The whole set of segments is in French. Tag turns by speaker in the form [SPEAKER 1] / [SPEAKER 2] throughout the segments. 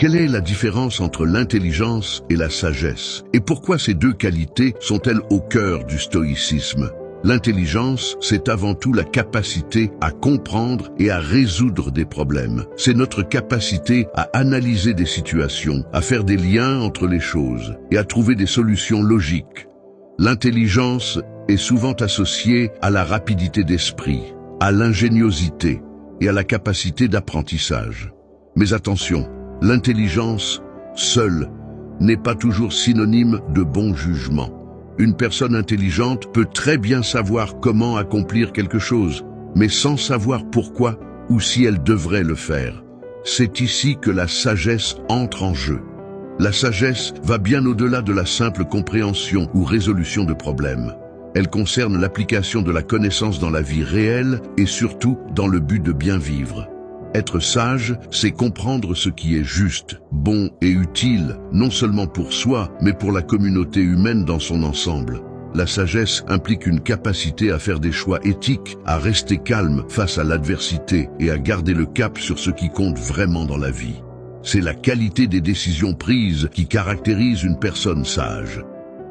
[SPEAKER 1] Quelle est la différence entre l'intelligence et la sagesse? Et pourquoi ces deux qualités sont-elles au cœur du stoïcisme? L'intelligence, c'est avant tout la capacité à comprendre et à résoudre des problèmes. C'est notre capacité à analyser des situations, à faire des liens entre les choses et à trouver des solutions logiques. L'intelligence est souvent associée à la rapidité d'esprit, à l'ingéniosité et à la capacité d'apprentissage. Mais attention, l'intelligence seule n'est pas toujours synonyme de bon jugement. Une personne intelligente peut très bien savoir comment accomplir quelque chose, mais sans savoir pourquoi ou si elle devrait le faire. C'est ici que la sagesse entre en jeu. La sagesse va bien au-delà de la simple compréhension ou résolution de problèmes. Elle concerne l'application de la connaissance dans la vie réelle et surtout dans le but de bien vivre. Être sage, c'est comprendre ce qui est juste, bon et utile, non seulement pour soi, mais pour la communauté humaine dans son ensemble. La sagesse implique une capacité à faire des choix éthiques, à rester calme face à l'adversité et à garder le cap sur ce qui compte vraiment dans la vie. C'est la qualité des décisions prises qui caractérise une personne sage.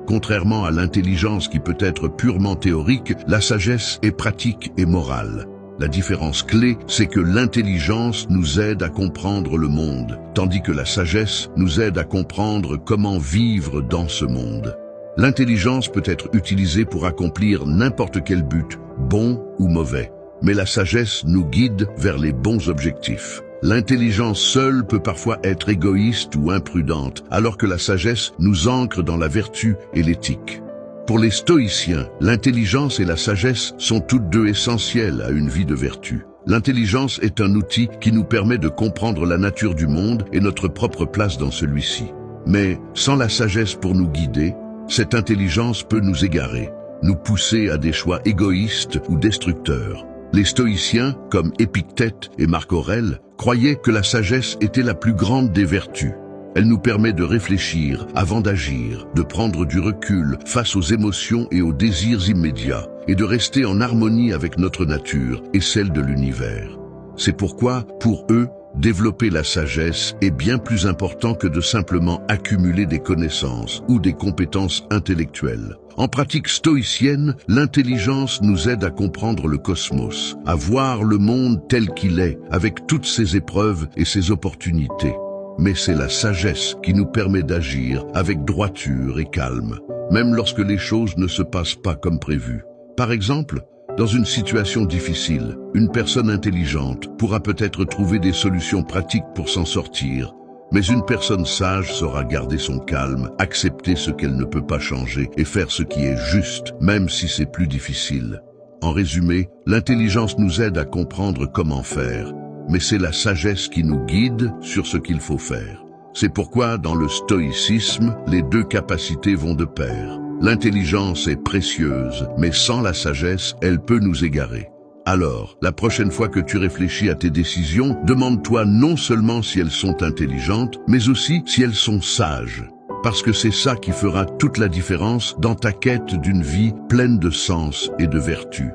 [SPEAKER 1] Contrairement à l'intelligence qui peut être purement théorique, la sagesse est pratique et morale. La différence clé, c'est que l'intelligence nous aide à comprendre le monde, tandis que la sagesse nous aide à comprendre comment vivre dans ce monde. L'intelligence peut être utilisée pour accomplir n'importe quel but, bon ou mauvais, mais la sagesse nous guide vers les bons objectifs. L'intelligence seule peut parfois être égoïste ou imprudente, alors que la sagesse nous ancre dans la vertu et l'éthique. Pour les stoïciens, l'intelligence et la sagesse sont toutes deux essentielles à une vie de vertu. L'intelligence est un outil qui nous permet de comprendre la nature du monde et notre propre place dans celui-ci. Mais sans la sagesse pour nous guider, cette intelligence peut nous égarer, nous pousser à des choix égoïstes ou destructeurs. Les stoïciens, comme Épictète et Marc Aurèle, croyaient que la sagesse était la plus grande des vertus. Elle nous permet de réfléchir avant d'agir, de prendre du recul face aux émotions et aux désirs immédiats, et de rester en harmonie avec notre nature et celle de l'univers. C'est pourquoi, pour eux, développer la sagesse est bien plus important que de simplement accumuler des connaissances ou des compétences intellectuelles. En pratique stoïcienne, l'intelligence nous aide à comprendre le cosmos, à voir le monde tel qu'il est, avec toutes ses épreuves et ses opportunités. Mais c'est la sagesse qui nous permet d'agir avec droiture et calme, même lorsque les choses ne se passent pas comme prévu. Par exemple, dans une situation difficile, une personne intelligente pourra peut-être trouver des solutions pratiques pour s'en sortir, mais une personne sage saura garder son calme, accepter ce qu'elle ne peut pas changer et faire ce qui est juste, même si c'est plus difficile. En résumé, l'intelligence nous aide à comprendre comment faire, mais c'est la sagesse qui nous guide sur ce qu'il faut faire. C'est pourquoi, dans le stoïcisme, les deux capacités vont de pair. L'intelligence est précieuse, mais sans la sagesse, elle peut nous égarer. Alors, la prochaine fois que tu réfléchis à tes décisions, demande-toi non seulement si elles sont intelligentes, mais aussi si elles sont sages. Parce que c'est ça qui fera toute la différence dans ta quête d'une vie pleine de sens et de vertu.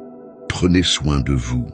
[SPEAKER 1] Prenez soin de vous.